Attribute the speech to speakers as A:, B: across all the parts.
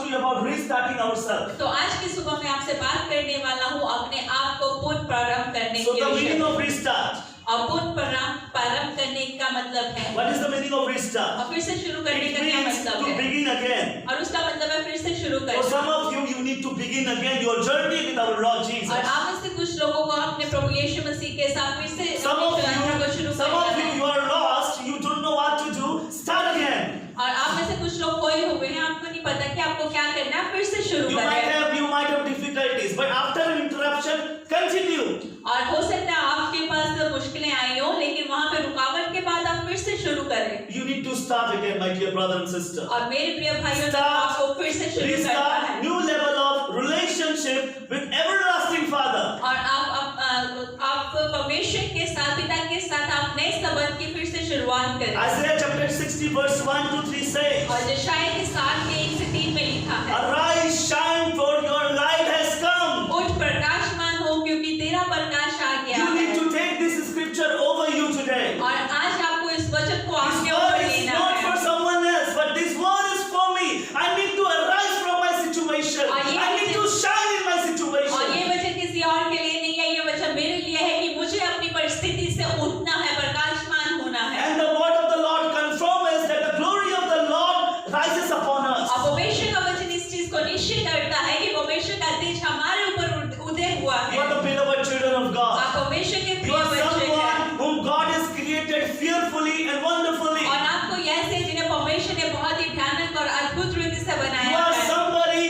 A: to you about restarting ourselves.
B: तो आज की सुबह मैं आपसे बात करने वाला हूँ अपने आप को पुनः प्रारंभ करने
A: So
B: के
A: the
B: विषय
A: meaning
B: में।
A: of restart.
B: और पुनः प्रारंभ करने का मतलब है,
A: What is the meaning of restart?
B: और फिर से शुरू करने
A: It
B: का क्या
A: means
B: मतलब
A: to
B: है,
A: begin again.
B: और उसका मतलब है फिर से शुरू
A: For
B: करना।
A: some of you, you need to begin again your journey with our Lord Jesus.
B: और आप में से कुछ लोगों को अपने प्रभु यीशु मसीह के साथ फिर से
A: Some
B: अपनी
A: of
B: यात्रा को शुरू
A: you, some
B: करना
A: of you,
B: है।
A: you are lost. You don't know what to do. Start again.
B: और आप में से कुछ लोग खोए हुए हैं, आपको नहीं पता कि आपको क्या करना है, फिर से शुरू
A: You might
B: करें।
A: have difficulties, but after an interruption, continue.
B: और हो सकता है आपके पास मुश्किलें आई हो, लेकिन वहां पे रुकावट के बाद आप फिर से शुरू करें।
A: You need to start again, my dear brother and sister.
B: और मेरे प्रिय भाइयों,
A: Start,
B: आपको फिर से शुरू करना
A: Restart
B: है।
A: new level of relationship with everlasting Father.
B: और आप परमेश्वर के साथ, पिता के साथ आप नए संबंध की फिर से शुरुआत करें।
A: Isaiah chapter 60 verse 1 to 3 says,
B: और यशायाह के 60 के 1 से 3 में लिखा है,
A: Arise, shine, for your light has come.
B: उठ प्रकाशमान हो, क्योंकि तेरा प्रकाश आ गया
A: You need
B: है।
A: to take this scripture over you today.
B: और आज आपको इस वचन को
A: This
B: आपके
A: word
B: ऊपर
A: is
B: लेना
A: not
B: है।
A: for someone else, but this word is for me. I need to arise from my situation. I need to shine in my
B: और
A: situation.
B: ये वचन किसी और के लिए नहीं है, ये वचन मेरे लिए है कि मुझे अपनी परिस्थिति से उठना है, प्रकाशमान होना है।
A: And the word of the Lord confirms that the glory of the Lord rises upon us.
B: और परमेश्वर का वचन इस चीज को निश्चित करता है कि परमेश्वर का तेज हमारे ऊपर उदय हुआ
A: You are
B: है।
A: the beloved children of God.
B: आप परमेश्वर के
A: You
B: प्रिय
A: are
B: बच्चे हैं,
A: someone whom God has created fearfully and wonderfully.
B: और आपको ये ऐसे जिन्हें परमेश्वर ने बहुत ही भयानक और अद्भुत रीति से
A: You
B: बनाया
A: are
B: है।
A: somebody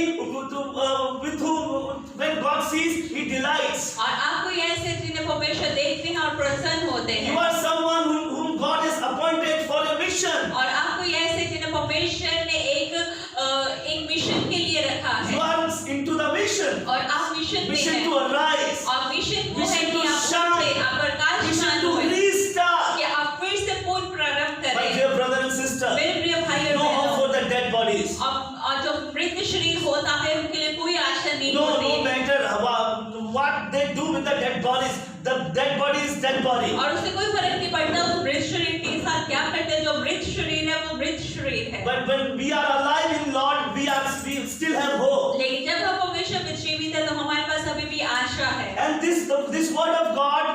A: with whom when God sees, He delights.
B: और आपको ये ऐसे जिन्हें परमेश्वर देखते हैं और प्रसन्न होते
A: You
B: हैं।
A: are someone whom God has appointed for a mission.
B: और आपको ये ऐसे जिन्हें परमेश्वर ने एक मिशन के लिए रखा
A: You
B: है,
A: are into the mission.
B: और आप मिशन में
A: Mission
B: हैं।
A: to arise.
B: और मिशन वो है
A: Mission
B: कि
A: to
B: आप
A: shine.
B: उठे, आप प्रकाशमान
A: Mission to
B: हुए,
A: restart.
B: कि आप फिर से पुनः प्रारंभ
A: My
B: करें।
A: dear brother and sister,
B: मेरे प्रिय भाइयों
A: no hope
B: बहनों,
A: for the dead bodies.
B: और जो मृत शरीर होता है उनके लिए कोई आशा नहीं
A: No
B: होती,
A: matter what they do with the dead bodies, the dead body is dead body.
B: और उससे कोई फर्क नहीं पड़ता उस मृत शरीर के साथ क्या करते हैं। जो मृत शरीर है वो मृत शरीर है,
A: But when we are alive in Lord, we still have hope.
B: लेकिन जब हम परमेश्वर में जीवित है तो हमारे पास अभी भी आशा है।
A: And this word of God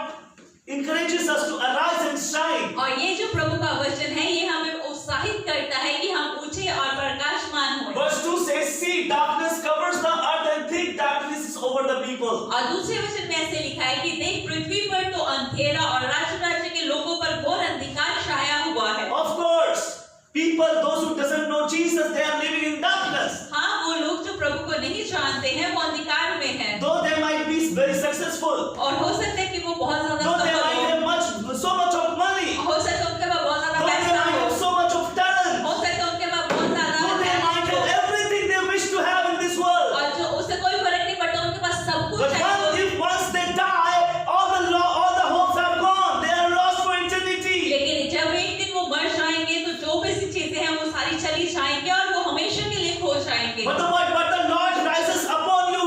A: encourages us to arise and shine.
B: और ये जो प्रभु का वचन है ये हमें उत्साहित करता है कि हम उठे और प्रकाशमान हों।
A: Verse 2 says, See, darkness covers the earth and thick darkness is over the people.
B: और दूसरे वचन में ऐसे लिखा है कि देख पृथ्वी पर तो अंधेरा और राज्य के लोगों पर घोर अंधकार छाया हुआ है।
A: Of course, people, those who doesn't know Jesus, they are living in darkness.
B: हाँ, वो लोग जो प्रभु को नहीं जानते हैं वो अंधकार में हैं।
A: Though they might be very successful,
B: और हो सकता है कि वो बहुत ज्यादा
A: though they
B: सफल
A: might
B: हो,
A: have so much of money,
B: हो सकता है उनके पास बहुत ज्यादा
A: though they
B: पैसा
A: might
B: हो,
A: have so much of talent,
B: हो सकता है उनके पास बहुत
A: though they might
B: ज्यादा
A: have everything they wish to have in this world.
B: और जो उससे कोई फर्क नहीं पड़ता, उनके पास सब कुछ
A: But
B: है।
A: once they die, all the hopes are gone. They are lost for eternity.
B: लेकिन जब एक दिन वो मर जाएंगे तो जो भी सी चीजें हैं वो सारी चली जाएंगी और वो हमेशा के लिए खो जाएंगे।
A: But the Lord rises upon you.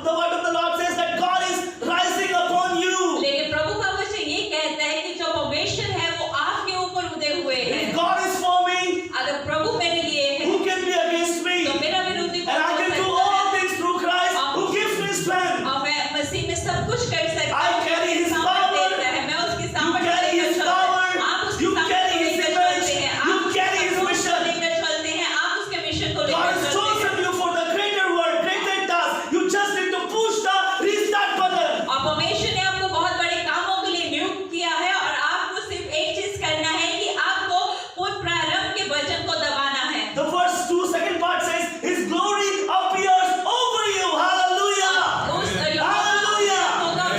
A: The word of the Lord says that God is rising upon you.
B: लेकिन प्रभु का वचन ये कहता है कि जो परमेश्वर है वो आपके ऊपर उदय हुए
A: If
B: हैं।
A: God is for me,
B: अगर प्रभु मेरे लिए है
A: who can be against me?
B: तो मेरा विरोधी
A: And I
B: कौन
A: can
B: हो
A: do
B: सकता
A: all
B: है?
A: things through Christ who gives me strength.
B: और मैं मसीह में सब कुछ कर सकता
A: I
B: हूँ।
A: carry His
B: सामर्थ
A: power.
B: देता है, मैं उसकी
A: You
B: सामर्थ
A: carry
B: लेकर
A: His
B: चलता हूँ।
A: power.
B: आप उसकी
A: You
B: सामर्थ
A: carry
B: को
A: His
B: लेकर
A: image.
B: चलते हैं,
A: You
B: आप
A: carry His
B: उसको
A: mission.
B: लेकर चलते हैं, आप उसके मिशन को
A: God
B: लेकर
A: has
B: चलते हैं।
A: chosen you for the greater work, greater task. You just need to push the restart button.
B: और परमेश्वर ने आपको बहुत बड़े कामों के लिए नियुक्त किया है और आपको सिर्फ एक चीज करना है कि आपको पुनः प्रारंभ के वचन को दबाना है।
A: The verse 2 second part says, His glory appears over you. Hallelujah. Hallelujah.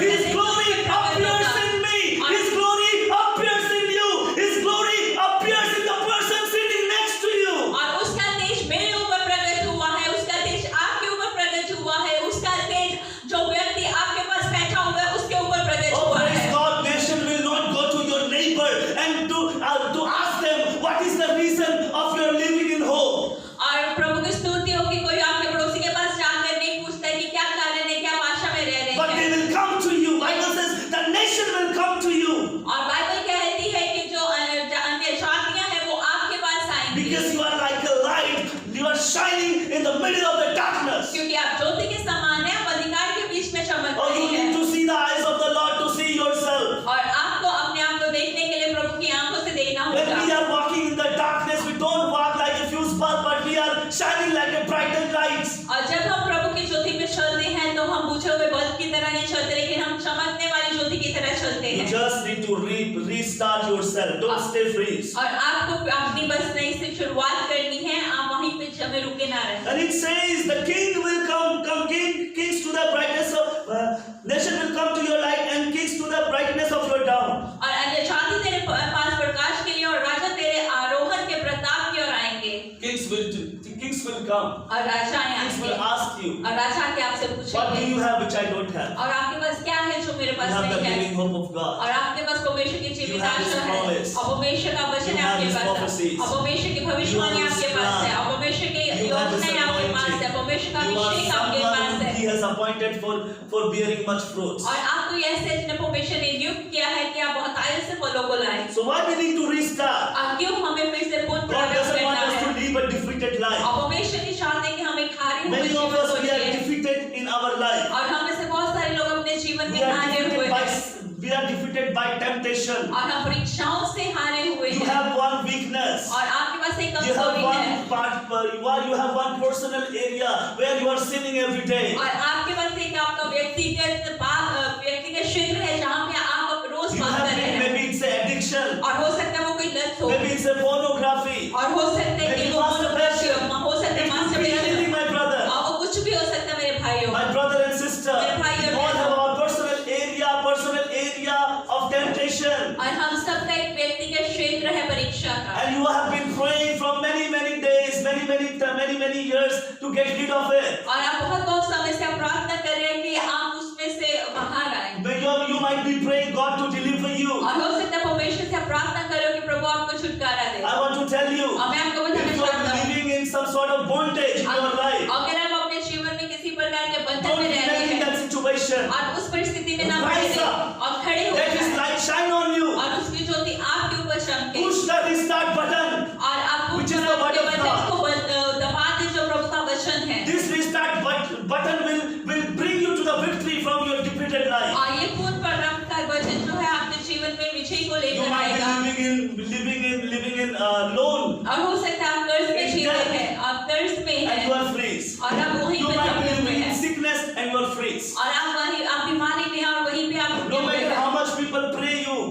A: His glory appears in me. His glory appears in you. His glory appears in the person sitting next to you.
B: और उसका तेज मेरे ऊपर प्रकट हुआ है, उसका तेज आपके ऊपर प्रकट हुआ है, उसका तेज जो व्यक्ति आपके पास बैठा हुआ है उसके ऊपर प्रकट
A: Oh,
B: हुआ
A: praise
B: है।
A: God. Nation will not go to your neighbor and to ask them what is the reason of your living in hope.
B: और प्रभु की स्तुति हो कि कोई आपके पड़ोसी के पास जाकर नहीं पूछता है कि क्या कारण है, क्या भाषा में रह रहे
A: But they
B: हैं।
A: will come to you. Bible says the nation will come to you
B: और बाइबल कहती है कि जो अन्य जातियां हैं वो आपके पास आएंगी,
A: because you are like a light. You are shining in the middle of the darkness.
B: क्योंकि आप ज्योति के समान हैं, आप अंधकार के बीच में चमक
A: Oh,
B: रहे
A: you
B: हैं।
A: need to see the eyes of the Lord to see yourself.
B: और आपको अपने आप को देखने के लिए प्रभु की आंखों से देखना
A: When we
B: होगा।
A: are walking in the darkness, we don't walk like a fuse bulb, but we are shining like a brighter lights.
B: और जब हम प्रभु की ज्योति में चलते हैं तो हम बुझे हुए बल्ब की तरह नहीं चलते, लेकिन हम चमकने वाली ज्योति की तरह चलते
A: You
B: हैं।
A: just need to restart yourself. Don't stay freeze.
B: और आपको अपनी बस नई से शुरुआत करनी है, आप वहीं पे जमे रुके ना रहे।
A: And it says the king will come, kings to the brightness of nation will come to your light, and kings to the brightness of your down.
B: और अन्य जाति तेरे पास प्रकाश के लिए और राजा तेरे आरोहण के प्रताप की ओर आएंगे।
A: Kings will come.
B: और राजाएं
A: Kings will
B: आएंगे
A: ask you,
B: और राजा के आपसे
A: what do
B: पूछेंगे
A: you have which I don't have?
B: और आपके पास क्या है जो मेरे
A: You
B: पास
A: have the
B: नहीं है।
A: living hope of God.
B: और आपके पास परमेश्वर की जीवित
A: You have His
B: आशा है,
A: promise.
B: और परमेश्वर का वचन
A: You
B: है
A: have
B: आपके
A: His
B: पास है,
A: prophecies.
B: और परमेश्वर की भविष्यवाणी
A: You have His
B: आपके पास है,
A: plan.
B: और परमेश्वर की
A: You have His
B: योजनाएं आपके पास है,
A: anointing.
B: परमेश्वर का
A: You are
B: अभिषेक आपके पास
A: someone
B: है।
A: He has appointed for bearing much fruits.
B: और आपको यह ऐसे जिन्हें परमेश्वर ने नियुक्त किया है कि आप बहुत आयु से फलों को लाएं।
A: So why we need to restart?
B: क्यों हमें फिर से
A: God
B: पुनर्प्रवेश
A: doesn't want
B: करना
A: us to
B: है?
A: live a defeated life.
B: और परमेश्वर नहीं चाहते कि हम एक हारे हुए
A: Many of
B: जीवन
A: us
B: को
A: we are
B: जिएं।
A: defeated in our life.
B: और हम में से बहुत सारे लोग अपने जीवन
A: We
B: में
A: are
B: हारे हुए
A: defeated
B: हैं
A: we are defeated by temptation.
B: और हम परीक्षाओं से हारे हुए
A: You
B: हैं।
A: have one weakness.
B: और आपके पास एक
A: You have
B: कमजोरी है
A: one part. You have one personal area where you are sinning every day.
B: और आपके पास एक आपका व्यक्तिगत क्षेत्र है जहाँ पे आप रोज
A: You
B: पाप
A: have
B: कर रहे हैं।
A: maybe it's an addiction.
B: और हो सकता है वो कोई लत हो,
A: Maybe it's a pornography.
B: और हो सकता है कि
A: Maybe
B: वो
A: masturbation.
B: हो सकता है
A: It could be anything,
B: masturbation,
A: my brother.
B: और वो कुछ भी हो सकता है मेरे भाइयों।
A: My brother and sister.
B: मेरे भाई और
A: We all
B: बहनों।
A: have our personal area of temptation.
B: और हम सबका एक व्यक्तिगत क्षेत्र है परीक्षा का।
A: And you have been praying from many days, many years to get rid of it.
B: और आप बहुत समय से प्रार्थना कर रहे हैं कि आप उसमें से बाहर आए।
A: You might be praying God to deliver you.
B: और हो सकता है परमेश्वर से प्रार्थना करो कि प्रभु आपको छुटकारा दे।
A: I want to tell you,
B: और मैं आपको
A: if
B: बताना
A: you are
B: चाहता हूँ,
A: living in some sort of bondage in your life,
B: अगर आप अपने जीवन में किसी प्रकार के बंधन
A: don't
B: में रह रहे
A: remain in
B: हैं
A: that situation.
B: और उस परिस्थिति में ना
A: Rise
B: पड़े
A: up.
B: और खड़े हो
A: Let His
B: जाएं
A: light shine on you.
B: और उसकी ज्योति आपके ऊपर चमके
A: Push the restart button.
B: और आपको
A: Which is the word of
B: button
A: God.
B: को दबा दे जो प्रभु का वचन है।
A: This restart button will bring you to the victory from your defeated life.
B: और ये पूर्ण प्रारंभ का वचन जो है आपके जीवन में विजय को
A: You
B: लेकर
A: might
B: आएगा।
A: be living in loan,
B: और हो सकता है आप कर्ज में जी रहे हैं, आप कर्ज में
A: and
B: हैं
A: you are free.
B: और आप वहीं
A: You
B: पे
A: might be
B: दबे हुए
A: living in
B: हैं
A: sickness, and you are free.
B: और आप बीमारी में हैं और वहीं पे आप
A: No
B: डूबे
A: matter
B: हैं।
A: how much people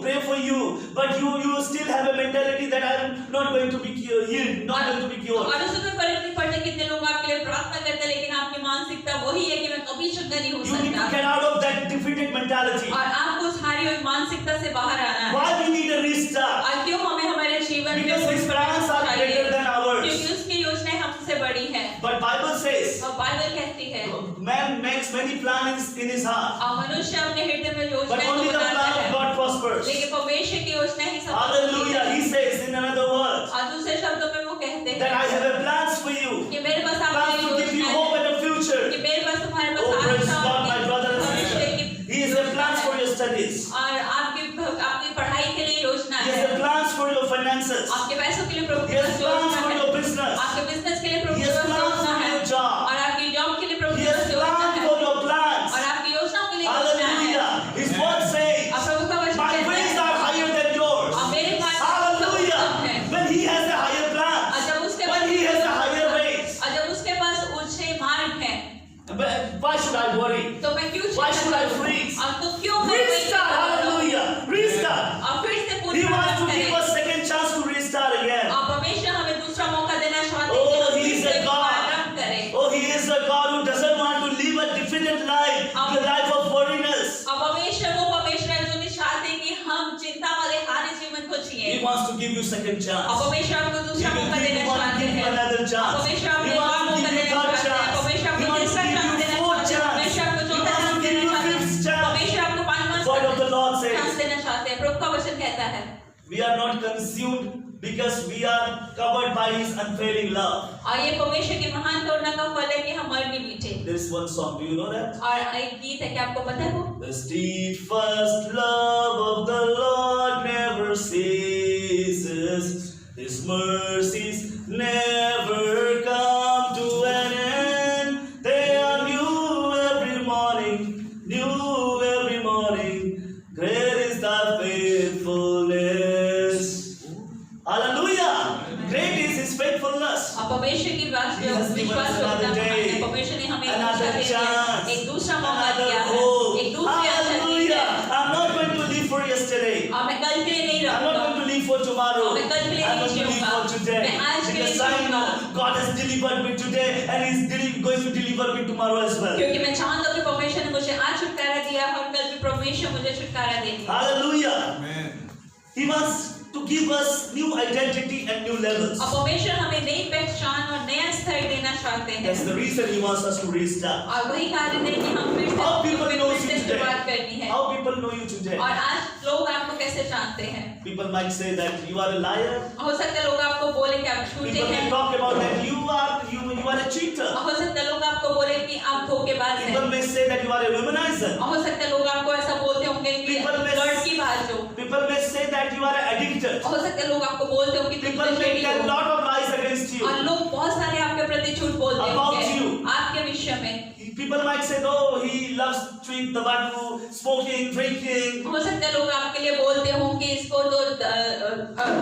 A: pray for you, but you still have a mentality that I am not going to be healed, not going to be cured.
B: और उससे कोई फर्क नहीं पड़ता कितने लोग आपके लिए प्रार्थना करते हैं, लेकिन आपकी मानसिकता वही है कि मैं कभी चंगा नहीं हो
A: You need to
B: सकता
A: get out of that defeated mentality.
B: और आपको उस हारी हुई मानसिकता से बाहर आना है।
A: Why we need a restart?
B: और क्यों हमें हमारे जीवन में
A: Because His plans are greater than ours.
B: क्योंकि उसकी योजनाएं हमसे बड़ी है।
A: But Bible says,
B: और बाइबल कहती है
A: man makes many plans in his heart,
B: और मनुष्य अपने हृदय में
A: but
B: योजनाएं
A: only
B: तो
A: the
B: बनाता
A: plan of
B: है,
A: God prospers.
B: लेकिन परमेश्वर की योजना ही सफल होती
A: Hallelujah.
B: है।
A: He says in another word
B: और दूसरे शब्दों में वो कहते
A: that
B: हैं
A: I have a plans for you,
B: कि मेरे पास
A: plans
B: आपके
A: to
B: लिए
A: give you
B: योजना
A: hope
B: है,
A: and a future.
B: कि मेरे पास तुम्हारे
A: Oh,
B: pass
A: praise
B: Asha
A: God, my
B: और
A: brother and
B: भविष्य
A: sister.
B: की
A: He has a plans for your studies.
B: और आपकी पढ़ाई के लिए योजना
A: He
B: है,
A: has a plans for your finances.
B: आपके पैसों के लिए प्रभु
A: He
B: के
A: has
B: पास
A: plans
B: योजना
A: for
B: है,
A: your business.
B: आपके बिजनेस के लिए प्रभु
A: He
B: के
A: has
B: पास
A: plans
B: योजना
A: for
B: है
A: your job.
B: और आपकी जॉब के लिए प्रभु
A: He
B: के
A: has
B: पास योजना
A: plans
B: है
A: for your plans.
B: और आपकी योजनाओं के लिए योजना है।
A: Hallelujah. His word says,
B: और प्रभु का वचन
A: my
B: कहता
A: ways
B: है
A: are higher than yours.
B: और मेरे मार्ग
A: Hallelujah.
B: उत्तम है।
A: When He has a higher plan,
B: और जब उसके
A: when He has a higher ways,
B: और जब उसके पास ऊंचे मार्ग है
A: why should I worry?
B: तो मैं क्यों
A: Why
B: चिंता
A: should I
B: करूं?
A: freeze?
B: और तो क्यों मैं वही
A: Restart.
B: करूं?
A: Hallelujah. Restart.
B: और फिर से
A: He
B: पूरी
A: wants to
B: प्रार्थना
A: give
B: करें।
A: us second chance to restart again.
B: आप हमेशा हमें दूसरा मौका देना चाहते हैं
A: Oh,
B: कि हम
A: He
B: फिर
A: is
B: से
A: a God.
B: प्रारंभ करें।
A: Oh, He is a God who doesn't want to live a defeated life, the life of worriness.
B: अब हमेशा वो परमेश्वर है जो नहीं चाहते कि हम चिंता वाले हारे जीवन को जिए।
A: He wants to give you second
B: अब
A: chance.
B: हमेशा आपको
A: He
B: दूसरा
A: will
B: मौका
A: give
B: देना
A: you, want to
B: चाहते
A: give you
B: हैं।
A: another
B: अब
A: chance.
B: हमेशा
A: He
B: आपको एक और
A: wants to
B: मौका
A: give you
B: देना
A: third
B: चाहते हैं।
A: chance.
B: हमेशा
A: He
B: आपको
A: wants to
B: तीसरा
A: give
B: चांस
A: you
B: देना
A: fourth
B: चाहते हैं।
A: chance.
B: हमेशा आपको
A: He
B: चौथा
A: wants
B: चांस
A: to give
B: देना
A: you
B: चाहते
A: fifth
B: हैं।
A: chance.
B: हमेशा आपको पांचवां
A: Word of the Lord
B: chance
A: says,
B: देना चाहते हैं। प्रभु का वचन कहता है
A: we are not consumed because we are covered by His unfailing love.
B: और ये परमेश्वर की महान करुणा का फल है कि हम मर नहीं मीठे।
A: There is one song, do you know that?
B: और एक गीत है कि आपको पता है वो?
A: The steadfast love of the Lord never ceases. His mercies never come to an tomorrow.
B: मैं कल के लिए
A: I'm
B: नहीं
A: going to live
B: जीऊंगा।
A: for today.
B: मैं आज के लिए
A: Because I know
B: जीऊंगा।
A: God has delivered me today and He's going to deliver me tomorrow as well.
B: क्योंकि मैं जानता हूँ कि परमेश्वर ने मुझे आज छुटकारा दिया और कल भी परमेश्वर मुझे छुटकारा देंगे।
A: Hallelujah.
C: Amen.
A: He wants to give us new identity and new levels.
B: और परमेश्वर हमें नई पहचान और नया स्तर देना चाहते हैं।
A: That's the reason He wants us to restart.
B: और वही कारण है कि हम फिर
A: How people know you
B: से
A: today?
B: शुरुआत करनी है।
A: How people know you today?
B: और आज लोग आपको कैसे जानते हैं?
A: People might say that you are a liar.
B: हो सकता है लोग आपको बोले कि आप झूठे
A: People may
B: हैं।
A: talk about that you are a cheater.
B: हो सकता है लोग आपको बोले कि आप धोखेबाज हैं।
A: People may say that you are a womanizer.
B: हो सकता है लोग आपको ऐसा बोलते होंगे कि
A: People may-
B: लड़की बाज हो।
A: People may say that you are an addicted.
B: हो सकता है लोग आपको बोलते हो कि तुम
A: People may
B: नशेड़ी
A: tell
B: हो।
A: lot of lies against you.
B: और लोग बहुत सारे आपके प्रति झूठ बोलते
A: About
B: होंगे
A: you.
B: आपके विषय में।
A: People might say, oh, he loves chewing tobacco, smoking, drinking.
B: हो सकता है लोग आपके लिए बोलते हों कि इसको तो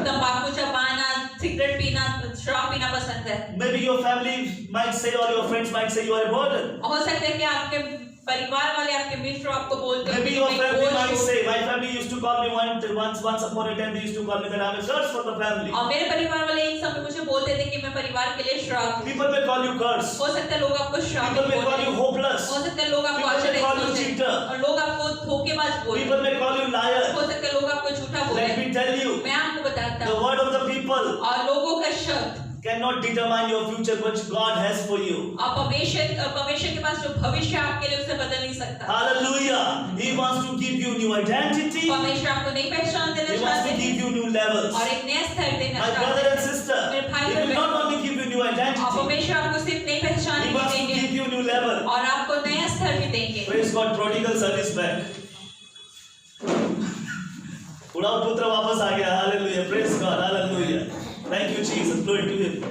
B: तंबाकू चबाना, सिगरेट पीना, शराब पीना पसंद है।
A: Maybe your family might say or your friends might say you are a burden.
B: हो सकता है कि आपके परिवार वाले आपके मित्र आपको बोलते हो
A: Maybe
B: कि
A: your
B: तुम एक
A: family
B: बोझ
A: might
B: हो।
A: say, my family used to call me once upon a time they used to call me that I am a curse for the family.
B: और मेरे परिवार वाले एक समय मुझे बोलते थे कि मैं परिवार के लिए श्राप हूँ।
A: People may call you curse.
B: हो सकता है लोग आपको श्राप
A: People may call you hopeless.
B: हो सकता है लोग आपको
A: People may call you
B: आश्चर्य
A: cheater.
B: और लोग आपको धोखेबाज बोले।
A: People may call you liar.
B: हो सकता है लोग आपको झूठा बोले।
A: Let me tell you,
B: मैं आपको बताता
A: the
B: हूँ
A: word of the people
B: और लोगों का शब्द
A: cannot determine your future which God has for you.
B: और परमेश्वर के पास जो भविष्य आपके लिए उसे बदल नहीं सकता।
A: Hallelujah. He wants to give you new identity.
B: परमेश्वर आपको नई पहचान देना
A: He wants
B: चाहते
A: to give
B: हैं
A: you new levels.
B: और एक नया स्तर देना
A: My
B: चाहते
A: brother
B: हैं।
A: and sister,
B: मेरे भाई
A: He
B: और
A: will not only give you new
B: और
A: identity,
B: परमेश्वर आपको सिर्फ नई पहचान
A: He
B: ही
A: wants to
B: देंगे
A: give you new level.
B: और आपको नया स्तर भी देंगे।
A: Praise God, prodigal son is back. उड़ाऊ पुत्र वापस आ गया. Hallelujah. Praise God. Hallelujah. Thank you, Jesus. Glory to Him.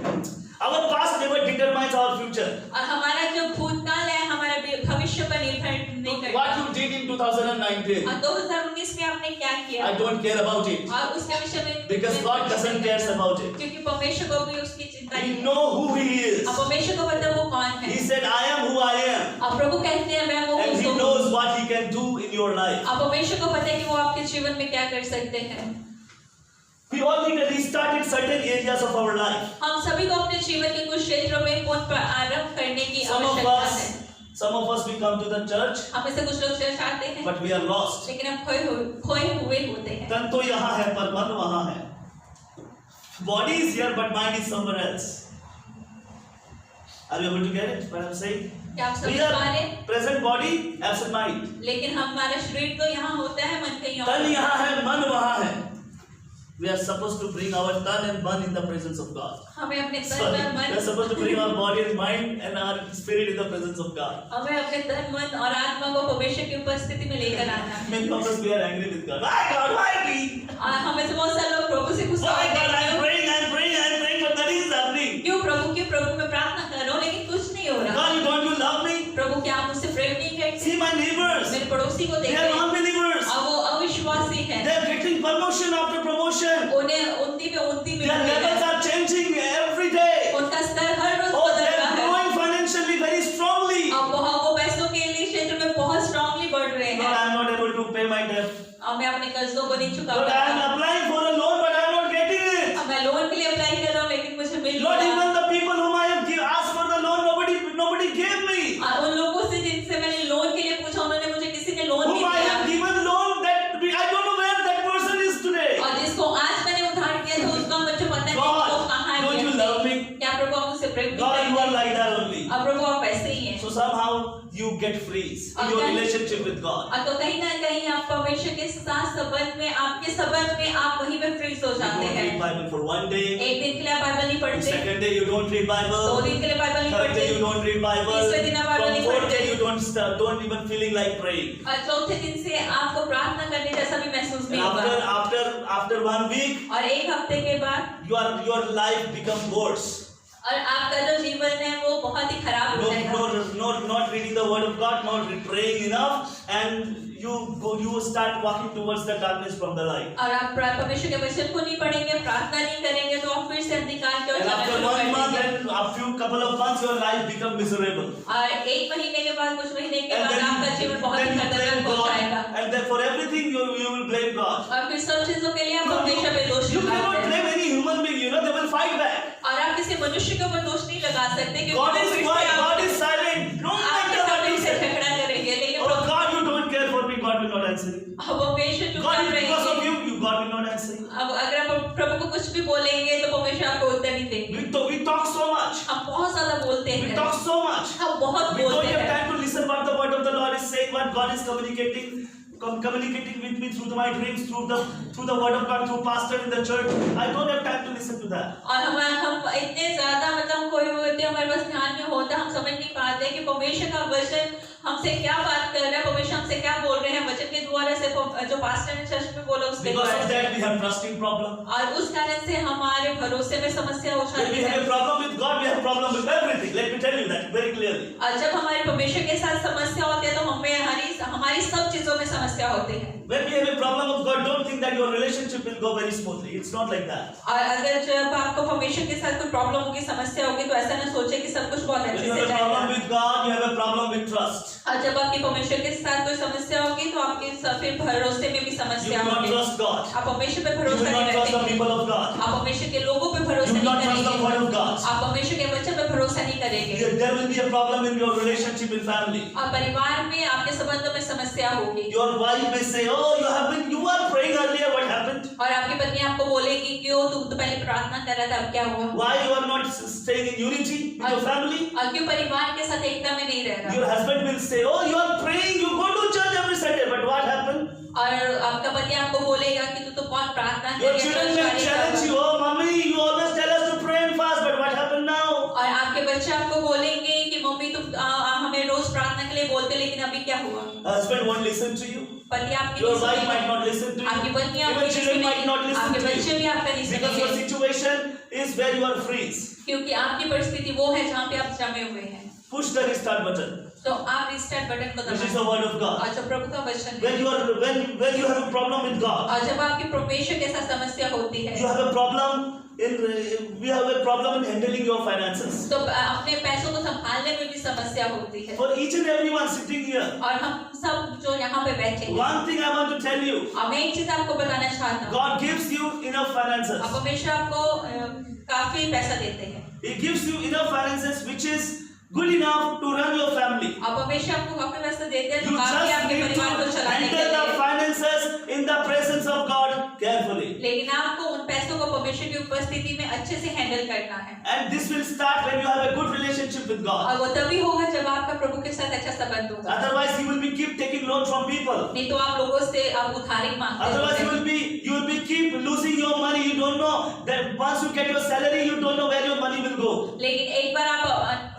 A: Our past never determines our future.
B: और हमारा जो भूतकाल है हमारा भविष्य पर निर्भर नहीं करता।
A: What you did in 2019,
B: और 2019 में आपने क्या किया
A: I don't care about it.
B: और उसके विषय में
A: Because God doesn't care about it.
B: क्योंकि परमेश्वर को भी उसकी चिंता
A: We
B: नहीं है।
A: know who He is.
B: अब परमेश्वर को पता है वो कौन है।
A: He said, I am who I am.
B: अब प्रभु कहते हैं मैं वो
A: And He
B: हूँ।
A: knows what He can do in your life.
B: अब परमेश्वर को पता है कि वो आपके जीवन में क्या कर सकते हैं।
A: We all need to restart in certain areas of our life.
B: हम सभी को अपने जीवन के कुछ क्षेत्रों में पुनरारंभ करने की आवश्यकता है।
A: Some of us we come to the church,
B: हम में से कुछ लोग चर्च आते हैं
A: but we are lost.
B: लेकिन हम खोए हुए होते हैं।
A: तन तो यहाँ है पर मन वहाँ है. Body is here but mind is somewhere else. Are you able to get it? What I'm saying?
B: क्या आप समझ
A: We
B: पा रहे
A: are
B: हैं?
A: present body, absent mind.
B: लेकिन हमारा शरीर तो यहाँ होता है मन कहीं और
A: तन
B: होता है।
A: यहाँ है मन वहाँ है. We are supposed to bring our tongue and मन in the presence of God.
B: हमें अपने तन
A: Sorry,
B: मन
A: we are supposed to bring our body and mind and our spirit in the presence of God.
B: हमें अपने तन मन और आत्मा को परमेश्वर की उपस्थिति में लेकर आना है।
A: Many of us we are angry with God. Why God? Why me?
B: और हमें से बहुत सारे लोग प्रभु से गुस्सा
A: Why
B: होते
A: God?
B: हैं।
A: I'm praying, but nothing is happening.
B: क्यों प्रभु मैं प्रार्थना कर रहा हूँ लेकिन कुछ नहीं हो रहा।
A: God, don't you love me?
B: प्रभु क्या आप मुझसे प्रेम नहीं करते?
A: See my neighbors.
B: मेरे पड़ोसी को
A: They
B: देखते
A: are
B: हैं
A: non-believers.
B: और वो अविश्वासी हैं।
A: They are getting promotion after promotion.
B: उन्हें उन्नति में
A: Their
B: मिल
A: levels
B: रहा है।
A: are changing every day.
B: उनका स्तर हर रोज
A: Oh,
B: बदल
A: they
B: रहा
A: are
B: है।
A: growing financially very strongly.
B: अब वो पैसों के लिए क्षेत्र में बहुत स्ट्रांगली बढ़ रहे
A: Lord,
B: हैं।
A: I am not able to pay my debt.
B: और मैं अपने कर्जों को नहीं चुका
A: Lord, I am
B: पाता।
A: applying for a loan, but I am not getting it.
B: अब मैं लोन के लिए अप्लाई कर रहा हूँ लेकिन मुझे मिल नहीं
A: Lord,
B: रहा।
A: even the people whom I have asked for the loan, nobody gave me.
B: और उन लोगों से जिनसे मैंने लोन के लिए पूछा उन्होंने मुझे किसी ने लोन नहीं
A: Whom I
B: दिया।
A: have given loan, that I don't know where that person is today.
B: और जिसको आज मैंने उधार किया था उसका मुझे पता नहीं
A: God,
B: वो कहाँ है।
A: don't you love me?
B: क्या प्रभु आप मुझसे प्रेम नहीं
A: God, you are
B: करते?
A: like that only.
B: अब प्रभु आप ऐसे ही हैं।
A: So somehow you get freeze in your relationship with God.
B: और तो कहीं ना कहीं आप परमेश्वर के साथ संबंध में आपके संबंध में आप वहीं पे फ्रीज हो
A: You
B: जाते
A: don't
B: हैं।
A: read Bible for one day.
B: एक दिन के लिए आप बाइबल नहीं पढ़ते,
A: Second day you don't read
B: दो
A: Bible.
B: दिन के लिए बाइबल नहीं
A: Third
B: पढ़ते,
A: day you don't read Bible.
B: तीसरे दिन आप बाइबल
A: From
B: नहीं
A: fourth
B: पढ़ते।
A: day you don't even feeling like praying.
B: और चौथे दिन से आपको प्रार्थना करने जैसा भी महसूस
A: And
B: नहीं होगा।
A: after 1 week,
B: और एक हफ्ते के बाद
A: your life become worse.
B: और आपका जो जीवन है वो बहुत ही खराब हो जाएगा।
A: Not reading the word of God, not praying enough, and you start walking towards the darkness from the light.
B: और आप परमेश्वर के वचन को नहीं पढ़ेंगे, प्रार्थना नहीं करेंगे तो आप फिर से अंधकार की ओर
A: And
B: जाना
A: after
B: शुरू
A: 1
B: कर
A: month
B: देंगे।
A: and couple of months, your life become miserable.
B: और एक महीने के बाद कुछ महीने के
A: And
B: बाद आपका जीवन बहुत ही
A: then you blame
B: खतरनाक हो
A: God,
B: जाएगा।
A: and then for everything you will blame God.
B: और फिर सब चीजों के लिए आप
A: You
B: हमेशा पे दोष
A: cannot
B: मनुष्य के ऊपर दोष नहीं लगा सकते क्योंकि
A: God
B: वो
A: is
B: फिर से
A: quiet,
B: आप-
A: God is silent. No
B: आपके
A: matter
B: साथ
A: what you
B: फिर से
A: say.
B: झगड़ा करेंगे, लेकिन
A: Oh God, you don't care for me. God will not answer you.
B: अब हमेशा चुप
A: God, because of
B: रहेंगे।
A: you, God will not answer you.
B: अब अगर आप प्रभु को कुछ भी बोलेंगे तो परमेश्वर आपको उत्तर नहीं देंगे।
A: We talk so much.
B: हम बहुत ज्यादा बोलते
A: We
B: हैं,
A: talk so much.
B: हम बहुत
A: We don't
B: बोलते
A: have
B: हैं।
A: time to listen what the word of the Lord is saying, what God is communicating with me through my dreams, through the word of God, through pastor in the church. I don't have time to listen to that.
B: और हम इतने ज्यादा मतलब कोई होते हमारे पास ध्यान में होता, हम समझ नहीं पाते कि परमेश्वर का वचन हमसे क्या बात कर रहा है, परमेश्वर हमसे क्या बोल रहे हैं वचन के द्वारा से, जो पास्टर ने चर्च में बोला उसके
A: Because
B: द्वारा
A: of
B: से।
A: that, we have trusting problem.
B: और उस कारण से हमारे भरोसे में समस्या हो
A: When we
B: जाती
A: have
B: है।
A: a problem with God, we have problem with everything. Let me tell you that very clearly.
B: और जब हमारे परमेश्वर के साथ समस्या होती है तो हमारी सब चीजों में समस्या होती है।
A: When we have a problem with God, don't think that your relationship will go very smoothly. It's not like that.
B: और अगर जब आपको परमेश्वर के साथ कोई प्रॉब्लम होगी, समस्या होगी, तो ऐसा ना सोचे कि सब कुछ बहुत
A: When
B: अच्छे
A: you
B: से
A: have a problem
B: जाएगा।
A: with God, you have a problem with trust.
B: और जब आपकी परमेश्वर के साथ कोई समस्या होगी तो आपके फिर भरोसे में भी
A: You
B: समस्या
A: will not
B: होगी।
A: trust God.
B: आप परमेश्वर पे
A: You
B: भरोसा
A: will
B: नहीं
A: not trust the
B: करेंगे,
A: people of God.
B: आप परमेश्वर के लोगों पे भरोसा
A: You will
B: नहीं
A: not trust the word
B: करेंगे,
A: of God.
B: आप परमेश्वर के वचन पे भरोसा नहीं करेंगे।
A: There will be a problem in your relationship in family.
B: और परिवार में आपके संबंधों में समस्या होगी।
A: Your wife may say, "Oh, you were praying earlier. What happened?
B: और आपकी पत्नी आपको बोलेगी क्यों तुम तो पहले प्रार्थना कर रहा था, अब क्या हुआ?
A: Why you are not staying in unity with your family?"
B: और क्यों परिवार के साथ एकता में नहीं रह
A: Your
B: रहा?
A: husband will say, "Oh, you are praying. You go to church every Sunday. But what happened?"
B: और आपका पति आपको बोलेगा कि तू तो बहुत प्रार्थना
A: Your
B: कर
A: children may challenge you. "Oh, mommy, you always tell us to pray and fast. But what happened now?"
B: और आपके बच्चे आपको बोलेंगे कि मम्मी तुम हमें रोज प्रार्थना के लिए बोलते, लेकिन अभी क्या हुआ?
A: Husband won't listen to you.
B: पति आपकी
A: Your
B: नहीं
A: wife
B: सुनेगा।
A: might not listen to
B: आपकी
A: you.
B: पत्नी
A: Even
B: आपकी
A: children
B: नहीं
A: might not
B: सुनेगी,
A: listen
B: आपके
A: to
B: बच्चे
A: you.
B: भी आपका नहीं
A: Because your
B: सुनेंगे,
A: situation is where you are freeze.
B: क्योंकि आपकी परिस्थिति वो है जहाँ पे आप जमे हुए हैं।
A: Push the restart button,
B: तो आप रिस्टार्ट बटन को
A: which is
B: दबाएं।
A: the word of God.
B: और जब प्रभु का वचन है,
A: When you have a problem with God,
B: और जब आपकी परमेश्वर के साथ समस्या होती है,
A: you have a problem we have a problem in handling your finances.
B: तो अपने पैसों को संभालने में भी समस्या होती है।
A: For each and everyone sitting here,
B: और हम सब जो यहाँ पे बैठे हैं,
A: one thing I want to tell you:
B: और मैं एक चीज आपको बताना चाहता हूँ,
A: God gives you enough finances.
B: आप हमेशा आपको काफी पैसा देते हैं,
A: He gives you enough finances, which is good enough to run your family.
B: आप हमेशा आपको काफी पैसा देते हैं
A: You
B: जो काफी
A: just
B: आपके
A: need to
B: परिवार को चलाने के
A: handle the
B: लिए।
A: finances in the presence of God carefully.
B: लेकिन आपको उन पैसों को परमेश्वर की उपस्थिति में अच्छे से हैंडल करना है।
A: And this will start when you have a good relationship with God.
B: और वो तभी होगा जब आपका प्रभु के साथ अच्छा संबंध होगा।
A: Otherwise, you will be keep taking loan from people.
B: नहीं तो आप लोगों से आप उधारी मांगते
A: Otherwise,
B: हैं।
A: you will be keep losing your money. You don't know that once you get your salary, you don't know where your money will go.
B: लेकिन एक बार आप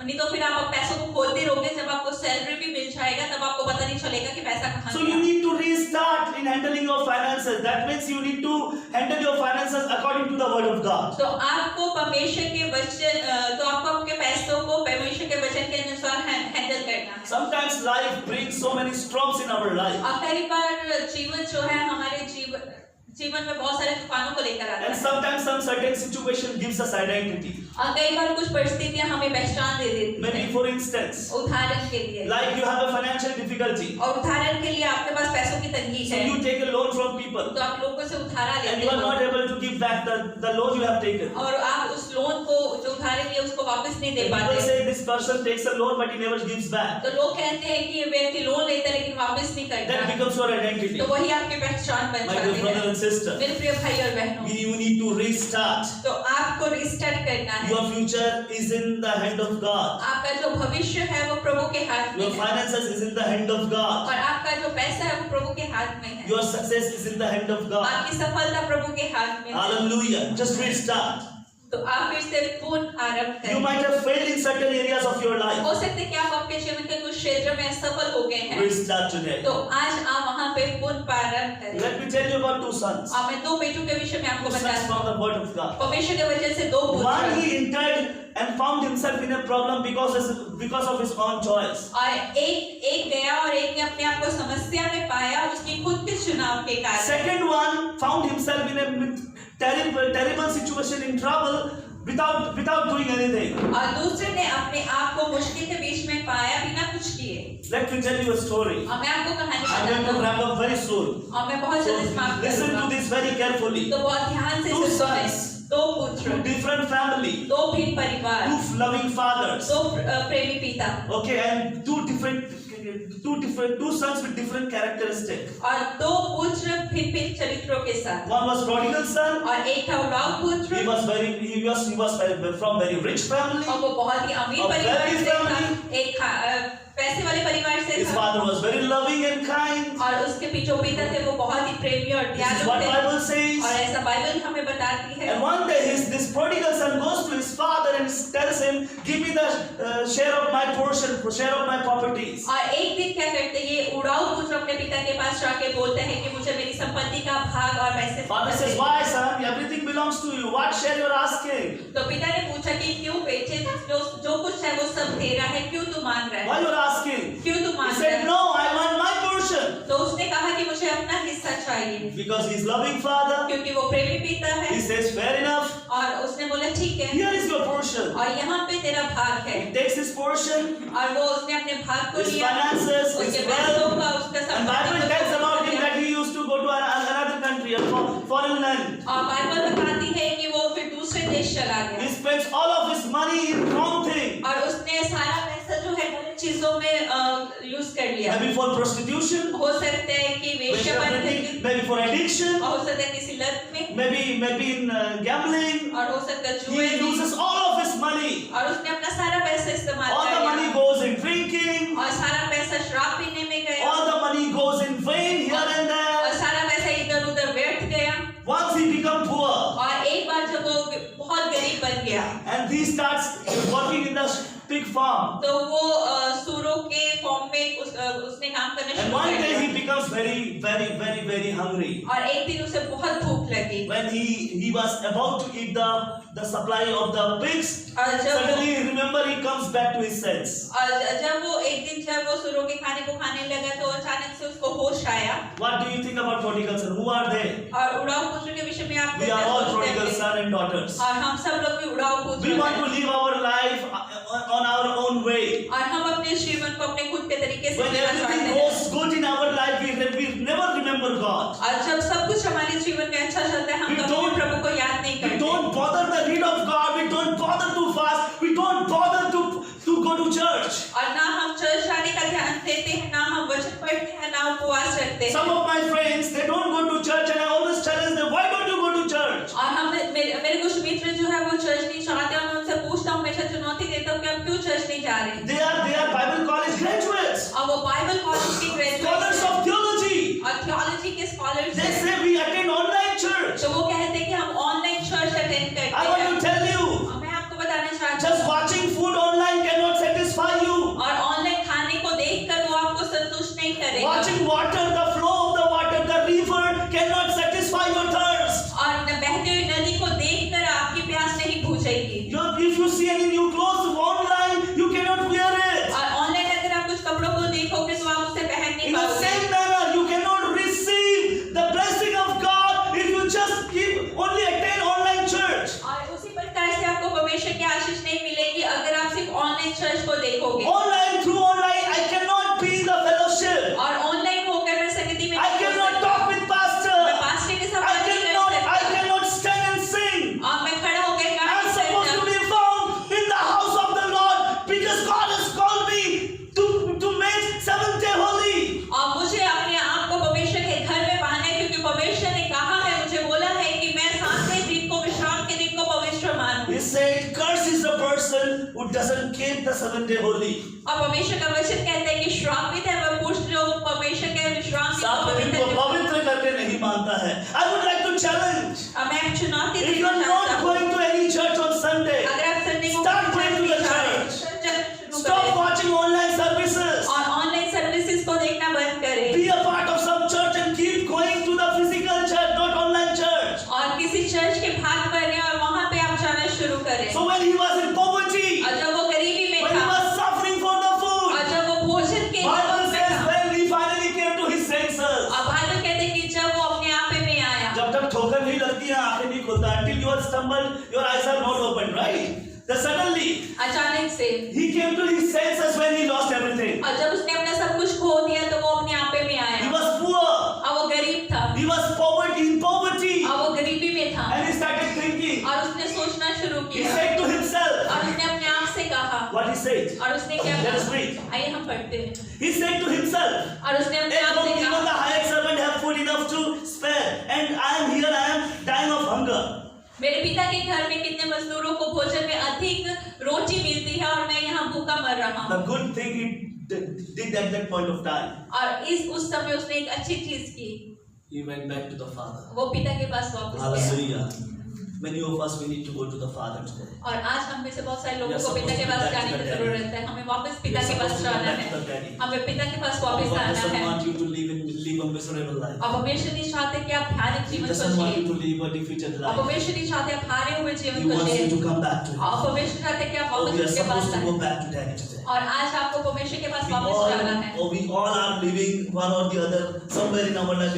B: नहीं तो फिर आप पैसों को खोलते रहोगे, जब आपको सैलरी भी मिल जाएगा तब आपको पता नहीं चलेगा कि पैसा कहाँ
A: So
B: गया।
A: you need to restart in handling your finances. That means you need to handle your finances according to the word of God.
B: तो आपको परमेश्वर के वचन तो आपको आपके पैसों को परमेश्वर के वचन के अनुसार हैंडल करना है।
A: Sometimes life brings so many storms in our life.
B: और कई बार जीवन जो है हमारे जीवन में बहुत सारे तूफानों को लेकर आता
A: And
B: है।
A: sometimes some certain situation gives us identity.
B: और कई बार कुछ परिस्थितियां हमें पहचान दे देती
A: Maybe
B: हैं।
A: for instance,
B: उदाहरण के लिए,
A: like you have a financial difficulty.
B: और उदाहरण के लिए आपके पास पैसों की तंगी
A: So
B: है,
A: you take a loan from people.
B: तो आप लोगों से उधारा
A: And
B: लेते
A: you are
B: हो
A: not able to give back the loan you have taken.
B: और आप उस लोन को जो उधारे लिए उसको वापस नहीं दे
A: People
B: पाते।
A: say this person takes a loan but he never gives back.
B: तो लोग कहते हैं कि ये व्यक्ति लोन लेता है लेकिन वापस नहीं
A: That
B: करता,
A: becomes your identity.
B: तो वही आपकी पहचान बन
A: My dear
B: जाती
A: brother
B: है।
A: and sister,
B: मेरे प्रिय भाई और बहनों,
A: you need to restart.
B: तो आपको रिस्टार्ट करना है।
A: Your future is in the hand of God.
B: आपका जो भविष्य है वो प्रभु के हाथ में
A: Your
B: है,
A: finances is in the hand of God.
B: और आपका जो पैसा है वो प्रभु के हाथ में है,
A: Your success is in the hand of God.
B: आपकी सफलता प्रभु के हाथ में है।
A: Hallelujah. Just restart.
B: तो आप फिर से पूर्ण आरंभ
A: You
B: करें।
A: might have failed in certain areas of your life.
B: हो सकता है कि आप आपके जीवन के कुछ क्षेत्र में असफल हो गए हैं,
A: Restart today.
B: तो आज आप वहाँ पे पूर्ण प्रारंभ करें।
A: Let me tell you about two sons.
B: और मैं दो बेटों के विषय में आपको
A: Two sons
B: बताता
A: from
B: हूँ।
A: the word of God.
B: परमेश्वर के वजह से दो
A: One,
B: पुत्र,
A: he entered and found himself in a problem because of his own choice.
B: और एक गया और एक ने अपने आप को समस्या में पाया उसकी खुद के चुनाव के कारण।
A: Second one found himself in a terrible situation, in trouble, without doing anything.
B: और दूसरे ने अपने आप को मुश्किल के बीच में पाया बिना कुछ किए।
A: Let me tell you a story.
B: और मैं आपको कहानी
A: I'm going
B: बताता
A: to
B: हूँ,
A: wrap up very soon.
B: और मैं बहुत
A: So
B: जल्दी समाप्त
A: listen to
B: करूँगा।
A: this very carefully.
B: तो बहुत ध्यान से
A: Two
B: सुनो।
A: sons.
B: दो पुत्र, पुत्र,
A: different family,
B: 2 भिन्न परिवार,
A: 2 loving fathers.
B: 2 प्रेमी पिता
A: Okay, and two sons with different characteristics.
B: और 2 पुत्र भिन्न भिन्न चरित्रों के साथ।
A: One was prodigal son.
B: और एक था उड़ाऊ पुत्र,
A: He was from very rich family.
B: और वो बहुत ही अमीर
A: A
B: परिवार
A: wealthy
B: से था,
A: family.
B: एक पैसे वाले परिवार से
A: His
B: था,
A: father was very loving and kind.
B: और उसके जो पिता थे वो बहुत ही प्रेमी और
A: This is
B: दयालु
A: what
B: थे,
A: Bible
B: और
A: says.
B: ऐसा बाइबल हमें बताती है।
A: And one day this prodigal son goes to his father and tells him, "Give me the share of my portion, share of my properties."
B: और एक दिन क्या करते हैं, ये उड़ाऊ पुत्र अपने पिता के पास जाके बोलते हैं कि मुझे मेरी संपत्ति का भाग और पैसे
A: Father says, "Why, son? Everything belongs to you. What share you're asking?
B: तो पिता ने पूछा कि क्यों बेचे, जो कुछ है वो सब तेरा है, क्यों तू मांग रहा
A: Why
B: है,
A: you're asking?"
B: क्यों तू
A: He
B: मांग रहा
A: said,
B: है?
A: "No, I want my portion."
B: तो उसने कहा कि मुझे अपना हिस्सा चाहिए,
A: Because he's loving father,
B: क्योंकि वो प्रेमी पिता
A: he
B: है।
A: says, "Fair enough.
B: और उसने बोला ठीक है,
A: Here is your portion."
B: और यहाँ पे तेरा भाग है,
A: He takes his portion,
B: और वो उसने अपने भाग को
A: his
B: लिया,
A: finances,
B: उसके
A: his
B: पैसों
A: wealth.
B: का, उसका
A: And Bible
B: संपत्ति
A: tells about
B: को
A: him
B: लिया।
A: that he used to go to another country, a foreign land.
B: और बाइबल बताती है कि वो फिर दूसरे देश चला
A: He
B: गया,
A: spends all of his money in wrong thing.
B: और उसने सारा पैसा जो है गलत चीजों में यूज कर लिया।
A: Maybe for prostitution,
B: हो सकता है कि वेश्यापन,
A: maybe for addiction,
B: और हो सकता है किसी लत में,
A: maybe in gambling.
B: और हो सकता है जुए
A: He
B: में,
A: uses all of his money.
B: और उसने अपना सारा पैसा इस्तेमाल
A: All
B: कर
A: the money
B: लिया,
A: goes in drinking.
B: और सारा पैसा शराब पीने में गया,
A: All the money goes in vain here and
B: और
A: there.
B: सारा पैसा इधर उधर व्यर्थ गया।
A: Once he become poor,
B: और एक बार जब वो बहुत गरीब बन गया,
A: and he starts working in the pig farm.
B: तो वो सूरों के फॉर्म में उसने काम करना
A: And
B: शुरू
A: one
B: कर
A: day he
B: दिया,
A: becomes very hungry.
B: और एक दिन उसे बहुत भूख लगी,
A: When he was about to eat the supply of the pigs,
B: और
A: suddenly remember he comes back to his sense.
B: जब वो एक दिन जब वो सूरों के खाने को खाने लगा तो अचानक से उसको होश आया।
A: What do you think about prodigal son? Who are they?
B: और उड़ाऊ पुत्र के विषय में आप
A: We are all prodigal son and daughters.
B: और हम सब लोग भी उड़ाऊ पुत्र
A: We want to
B: हैं,
A: live our life on our own way.
B: और हम अपने जीवन को अपने खुद के तरीके से
A: When
B: जीना
A: everything
B: चाहते हैं,
A: goes good in our life, we never remember God.
B: और जब सब कुछ हमारे जीवन में अच्छा चलता है हम
A: We
B: कभी
A: don't-
B: भी प्रभु को याद नहीं
A: We
B: करते,
A: don't bother the need of God. We don't bother to fast. We don't bother to go to church.
B: और ना हम चर्च आने का ध्यान देते हैं, ना हम वचन पढ़ते हैं, ना उपवास रखते हैं।
A: Some of my friends, they don't go to church, and I always challenge them, why don't you go to church?
B: और हम मेरे कुछ मित्र जो है वो चर्च नहीं चाहते, और मैं उनसे पूछता हूँ, हमेशा चुनौती देता हूँ कि आप क्यों चर्च नहीं जा रहे?
A: They are Bible college graduates,
B: और वो बाइबल कॉलेज के
A: scholars
B: ग्रेजुएट्स
A: of theology.
B: और थियोलॉजी के स्कॉलर्स
A: They
B: हैं,
A: say we attend online church.
B: तो वो कहते हैं कि हम ऑनलाइन चर्च अटेंड करते
A: I want
B: हैं।
A: to tell you,
B: और मैं आपको बताना चाहता
A: just
B: हूँ,
A: watching food online cannot satisfy you.
B: और ऑनलाइन खाने को देखकर वो आपको संतुष्ट नहीं करेगा,
A: Watching water, the flow of the water, the river cannot satisfy your thirst.
B: और बहती हुई नदी को देखकर आपकी प्यास नहीं बुझेगी।
A: If you see any new clothes online, you cannot wear it.
B: और ऑनलाइन अगर आप कुछ कपड़ों को देखोगे तो आप उसे पहन नहीं
A: In the
B: पाओगे।
A: same manner, you cannot receive the blessing of God if you just only attend online church.
B: और उसी प्रकार से आपको परमेश्वर की आशीष नहीं मिलेगी अगर आप सिर्फ ऑनलाइन चर्च को देखोगे।
A: Through online, I cannot be in the fellowship.
B: और ऑनलाइन होकर मैं संगति में
A: I
B: नहीं हो
A: cannot
B: सकती।
A: talk with pastor.
B: मैं पास्टर के साथ
A: I
B: बात नहीं कर सकती।
A: cannot stand and sing.
B: और मैं खड़ा होकर गाना
A: I'm
B: नहीं
A: supposed to
B: सकता।
A: be found in the house of the Lord because God has called me to make seventh day holy.
B: और मुझे अपने आप को परमेश्वर के घर में पाना है, क्योंकि परमेश्वर ने कहा है, मुझे बोला है कि मैं 7वें दिन को, विश्राम के दिन को पवित्र मानूं।
A: He said, "Curse is the person who doesn't keep the seventh day holy."
B: और परमेश्वर का वचन कहता है कि श्रापित है वह पुरुष जो परमेश्वर के विश्राम दिन को
A: सातवें दिन को
B: पवित्र।
A: पवित्र करके नहीं मानता है. I would like to challenge.
B: अब मैं चुनौती
A: If you
B: देना
A: are
B: चाहता
A: not
B: हूँ,
A: going to any church on Sunday,
B: अगर आप संडे को
A: start going to the
B: नहीं जा रहे,
A: church.
B: शुरू
A: Stop
B: करें।
A: watching online services.
B: और ऑनलाइन सर्विसेज को देखना बंद करें,
A: Be a part of some church and keep going to the physical church, not online church.
B: और किसी चर्च के भाग बने और वहां पे आप जाना शुरू करें।
A: So when he was in poverty,
B: और जब वो गरीबी में
A: when he
B: था,
A: was suffering for the food,
B: और जब वो भोजन के
A: Bible
B: लिए
A: says
B: था,
A: when he finally came to his senses.
B: और बाइबल कहते हैं कि जब वो अपने आप में आया,
A: जब तक ठोकर नहीं लगती है, आंखें नहीं खुलता. Until you are stumbled, your eyes are not open, right? Then suddenly
B: अचानक से,
A: he came to his senses when he lost everything.
B: और जब उसने अपना सब कुछ खो दिया तो वो अपने आप में
A: He
B: आया,
A: was poor.
B: और वो गरीब था,
A: He was in poverty.
B: और वो गरीबी में था,
A: And he started thinking,
B: और उसने सोचना
A: He
B: किया
A: said to himself,
B: और उसने अपने आप से कहा
A: what he said?
B: और उसने क्या
A: Let us
B: कहा
A: read.
B: आइए हम पढ़ते हैं
A: He said to himself,
B: और उसने अपने
A: at
B: आप
A: home
B: से
A: even
B: कहा
A: the hired servant have food enough to spare, and I am here, I am dying of hunger.
B: मेरे पिता के घर में कितने मजदूरों को भोजन में अधिक रोटी मिलती है और मैं यहाँ भूखा मर रहा
A: The
B: हूँ
A: good thing he did at that point of time,
B: और उस समय उसने एक अच्छी चीज की
A: he went back to the Father.
B: वो पिता के पास वापस गया
A: Hallelujah. Many of us, we need to go to the Father today.
B: और आज हम में से बहुत सारे लोगों
A: Yes,
B: को पिता के पास
A: supposed to
B: जाने
A: be
B: की
A: back to the
B: जरूरत है हमें वापस पिता
A: Yes,
B: के पास
A: supposed to go
B: जाना
A: back to the
B: है
A: daddy.
B: हमें पिता के पास
A: God
B: वापस आना
A: doesn't
B: है
A: want you to live a miserable life.
B: अब परमेश्वर नहीं चाहते कि आप भयानक
A: He
B: जीवन को
A: doesn't want you
B: जिए
A: to live a defeated
B: अब
A: life.
B: परमेश्वर नहीं चाहते आप हारे हुए
A: He
B: जीवन को
A: wants you
B: जिए
A: to come back to Him.
B: और परमेश्वर चाहते हैं कि आप
A: Oh, we are
B: वापस उसके पास
A: supposed to go
B: आए
A: back to Daddy today.
B: और आज आपको परमेश्वर के पास
A: We
B: वापस जाना है
A: we all are living one or the other somewhere in our life.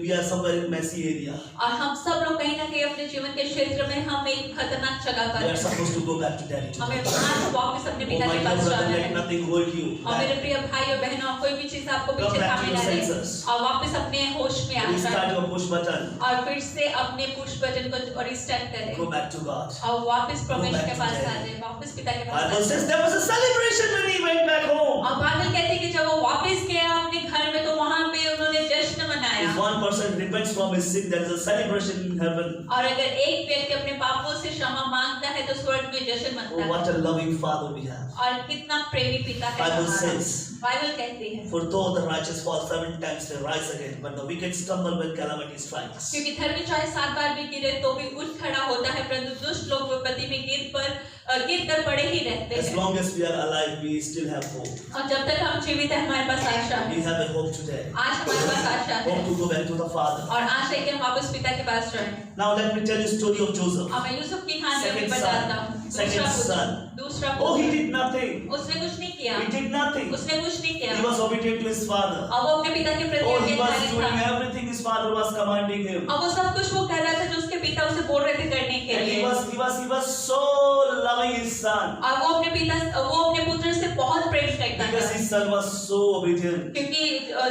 A: We are somewhere in messy area.
B: और हम सब लोग कहीं ना कहीं अपने जीवन के क्षेत्र में हम एक खतरनाक जगह पर
A: We are
B: हैं
A: supposed to go back to Daddy today.
B: हमें आज वापस अपने
A: Oh
B: पिता
A: my
B: के
A: dear
B: पास
A: brother,
B: जाना
A: let
B: है
A: nothing hold you
B: और मेरे
A: back.
B: प्रिय भाई और बहनों कोई भी चीज आपको
A: Come
B: पीछे
A: back to
B: थामे
A: your
B: ना दे
A: senses.
B: और वापस अपने होश में आ
A: Restart
B: जाए
A: your push button.
B: और फिर से अपने पुश बटन को रिस्टार्ट करें
A: Go back to God.
B: और वापस परमेश्वर
A: back
B: के
A: to
B: पास
A: Daddy.
B: आ जाए वापस पिता के पास आ
A: Bible
B: जाए
A: says there was a celebration when he went back home.
B: और बाइबल कहती है कि जब वो वापस गया अपने घर में तो वहां पे उन्होंने जश्न मनाया
A: If one person repents from his sin, there is a celebration in heaven.
B: और अगर एक व्यक्ति अपने पापों से क्षमा मांगता है तो स्वर्ग में जश्न
A: Oh,
B: मनता है
A: what a loving Father we have.
B: और कितना प्रेमी पिता है
A: Bible
B: हमारा।
A: says,
B: बाइबल कहती है
A: for though the righteous fall 7 times, they rise again, but the wicked stumble when calamity strikes.
B: क्योंकि धर्मी चाहे 7 बार भी गिरे तो भी उठ खड़ा होता है परंतु दुष्ट लोग विपत्ति में गिर कर पड़े ही रहते
A: As
B: हैं
A: long as we are alive, we still have hope.
B: और जब तक हम जीवित हैं हमारे पास आशा
A: We
B: है
A: have a hope today.
B: आज हमारे पास आशा है
A: Hope to go back to the Father.
B: और आशा है कि हम वापस पिता के पास जाएं
A: Now let me tell you story of Joseph.
B: अब मैं यूसुफ की कहानी
A: Second
B: अभी बताता हूँ
A: Second son.
B: दूसरा
A: Oh, he
B: पुत्र
A: did nothing.
B: उसने कुछ नहीं किया
A: He did nothing.
B: उसने कुछ नहीं किया
A: He was obedient to his father.
B: अब वो अपने पिता के प्रति
A: Oh, he was
B: आज्ञाकारी
A: doing
B: था
A: everything his father was commanding him.
B: अब वो सब कुछ वो कर रहा था जो उसके पिता उसे बोल रहे थे करने के
A: And
B: लिए
A: he was so loving his son
B: और वो अपने पुत्र से बहुत प्रेम करता
A: because
B: था
A: his son was so obedient.
B: क्योंकि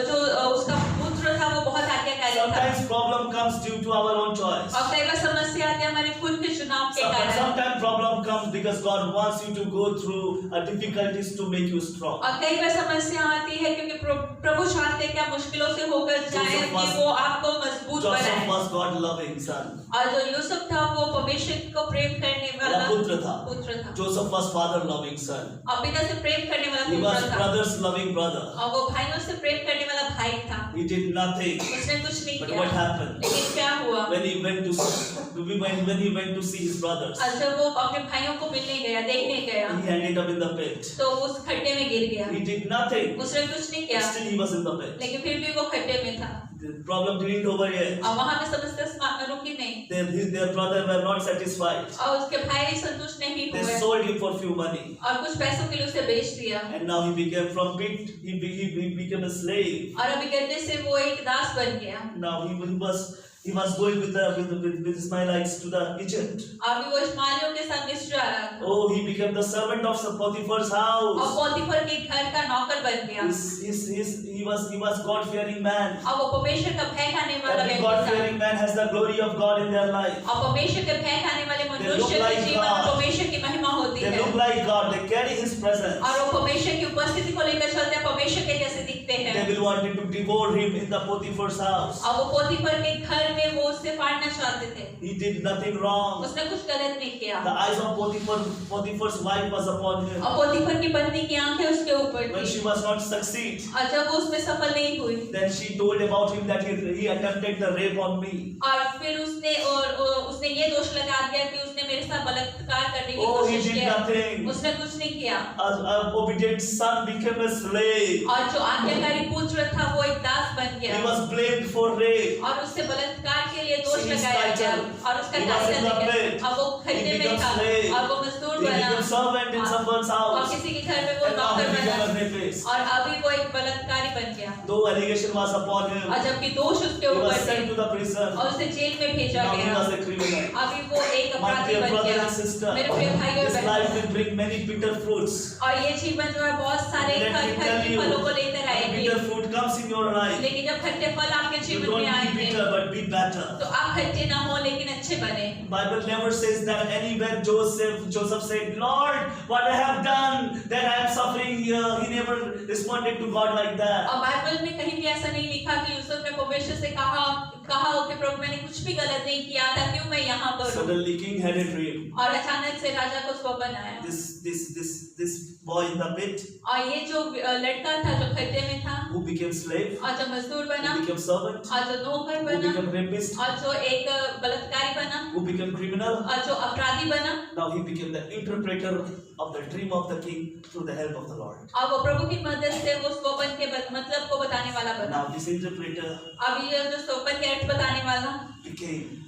B: जो उसका पुत्र था वो बहुत आज्ञाकारी था
A: Sometimes problem comes due to our own choice.
B: और कई बार समस्या आती है हमारे खुद के चुनाव के कारण
A: Sometimes problem comes because God wants you to go through difficulties to make you strong.
B: और कई बार समस्या आती है क्योंकि प्रभु चाहते हैं कि आप मुश्किलों से होकर जाएं कि वो आपको मजबूत
A: Joseph
B: बनाए
A: was God loving son.
B: और जो यूसुफ था वो परमेश्वर को प्रेम करने वाला
A: पुत्र था.
B: था
A: Joseph was father loving son.
B: और पिता से प्रेम करने वाला
A: He was
B: पुत्र था
A: brothers loving brother.
B: और वो भाइयों से प्रेम करने वाला भाई था
A: He did nothing.
B: उसने कुछ नहीं
A: But
B: किया
A: what happened?
B: लेकिन क्या हुआ
A: When he went to see his brothers,
B: और जब वो अपने भाइयों को मिलने गया देखने गया
A: he ended up in the pit.
B: तो वो उस खड्डे में गिर गया
A: He did nothing.
B: उसने कुछ नहीं किया
A: Still he was in the pit.
B: लेकिन फिर भी वो खड्डे में था
A: The problem didn't over yet.
B: और वहां पे समस्या रुकी नहीं
A: Their brother were not satisfied.
B: और उसके भाई संतुष्ट नहीं
A: They
B: हुए
A: sold him for few money.
B: और कुछ पैसों के लिए उसे बेच दिया
A: And now he became from pit. He became a slave.
B: और अभी गड्ढे से वो एक दास बन गया
A: Now he was going with Ismailites to the Egypt.
B: अभी वो इस्माइलियों के साथ मिस्र आ रहा था
A: Oh, he became the servant of Potiphar's
B: और
A: house.
B: पोतीफर के घर का नौकर बन गया
A: He was God-fearing man.
B: और वो परमेश्वर का भय खाने वाला
A: Every
B: व्यक्ति था
A: God-fearing man has the glory of God in their life.
B: और परमेश्वर के भय खाने वाले
A: look
B: मनुष्य
A: like
B: के जीवन में
A: God.
B: परमेश्वर की महिमा होती
A: They
B: है
A: look like God. They carry His presence.
B: और वो परमेश्वर की उपस्थिति को लेकर चलते हैं परमेश्वर के जैसे दिखते हैं
A: Devil wanted to devour him in the Potiphar's house.
B: और वो पोतीफर के घर में वो उससे फाड़ना चाहते थे
A: He did nothing wrong.
B: उसने कुछ गलत नहीं किया
A: The eyes of Potiphar's wife was upon him.
B: और पोतीफर की पत्नी की आंखें उसके ऊपर
A: When
B: थी
A: she was not succeed,
B: और जब वो उसमें सफल नहीं हुई
A: then she told about him that he attempted the rape on me.
B: और फिर उसने ये दोष लगा दिया कि उसने मेरे साथ बलात्कार करने की
A: Oh, he
B: कोशिश
A: did
B: किया
A: nothing.
B: उसने कुछ नहीं किया
A: An obedient son became a slave.
B: और जो आज्ञाकारी पुत्र था वो एक दास बन
A: He
B: गया
A: was blamed for rape.
B: और उससे बलात्कार के लिए दोष
A: See his
B: लगाया गया
A: title.
B: और उसका
A: He was in the
B: title
A: pit.
B: अब वो
A: He
B: खड्डे में
A: became
B: था
A: slave.
B: और वो मजदूर
A: He
B: बना
A: became servant in someone's
B: और
A: house.
B: किसी के घर में वो
A: And now he
B: नौकर
A: became a
B: बना
A: rapist.
B: और अभी वो एक बलात्कारी बन गया
A: Though allegation was upon him,
B: और जबकि दोष उसके
A: he
B: ऊपर
A: was
B: थे
A: sent to the prison.
B: और उसे जेल में भेजा
A: Now he
B: गया
A: was a criminal.
B: अभी वो एक
A: My
B: अपराधी
A: dear
B: बन
A: brother
B: गया।
A: and sister,
B: मेरे प्रिय भाई और
A: this
B: बहनों,
A: life will bring many bitter fruits.
B: और ये जीवन जो है बहुत सारे
A: Let me
B: खट्टे
A: tell you,
B: फलों को लेकर
A: when
B: आएगी।
A: bitter fruit comes in your life,
B: लेकिन जब खट्टे फल आपके
A: you
B: जीवन
A: don't
B: में
A: be
B: आएंगे
A: bitter but be better.
B: तो आप खट्टे ना हो लेकिन अच्छे बने।
A: Bible never says that anywhere Joseph said, Lord, what I have done, that I am suffering here. He never responded to God like that.
B: और बाइबल में कहीं भी ऐसा नहीं लिखा कि यूसुफ ने परमेश्वर से कहा हो कि प्रभु मैंने कुछ भी गलत नहीं किया था, क्यों मैं यहाँ पर हूँ?
A: Suddenly king had a dream.
B: और अचानक से राजा को स्वप्न आया।
A: This boy in the pit,
B: और ये जो लड़का था जो खड्डे में था,
A: who became slave,
B: और जो मजदूर बना,
A: who became servant,
B: और जो नौकर
A: who
B: बना,
A: became rapist,
B: और जो एक बलात्कारी बना,
A: who became criminal.
B: और जो अपराधी बना,
A: Now he became the interpreter of the dream of the king through the help of the Lord.
B: और वो प्रभु की मदद से वो स्वप्न के मतलब को बताने वाला बना।
A: Now this interpreter
B: अब ये जो स्वप्न के अर्थ बताने वाला
A: became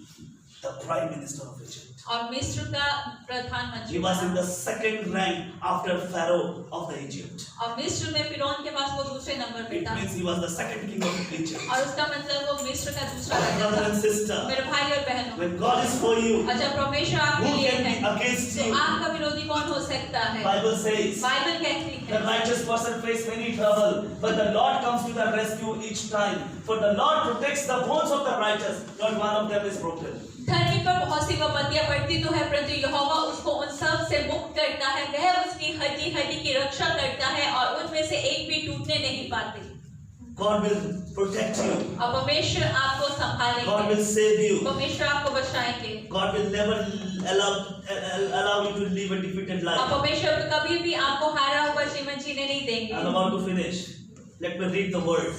A: the prime minister of Egypt.
B: और मिस्र का प्रधानमंत्री
A: He was in
B: बना।
A: the second rank after Pharaoh of the Egypt.
B: और मिस्र में फिरौन के पास वो दूसरे नंबर पे
A: It
B: था,
A: means he was the second king of Egypt.
B: और उसका मतलब वो मिस्र का दूसरा
A: My
B: राजा
A: brother
B: था।
A: and sister,
B: मेरे भाई और बहनों,
A: when God is for you,
B: और जब परमेश्वर आपके
A: who
B: लिए
A: can
B: है
A: be against
B: तो
A: you?
B: आपका विरोधी कौन हो सकता है?
A: Bible says
B: बाइबल कहती
A: the
B: है
A: righteous person face many trouble, but the Lord comes to the rescue each time. For the Lord protects the bones of the righteous, not one of them is broken.
B: धर्मी पर बहुत सी विपत्तियां पड़ती तो है, परंतु यहोवा उसको उन सब से मुक्त करता है। वह उसकी हड्डी की रक्षा करता है और उनमें से एक भी टूटने नहीं पाती।
A: God will protect you.
B: और परमेश्वर आपको
A: God
B: संभालेंगे,
A: will save you.
B: परमेश्वर आपको बचाएंगे,
A: God will never allow you to live a defeated
B: और
A: life.
B: परमेश्वर कभी भी आपको हारा हुआ जीवन जीने नहीं
A: I'm
B: देंगे।
A: about to finish. Let me read the word.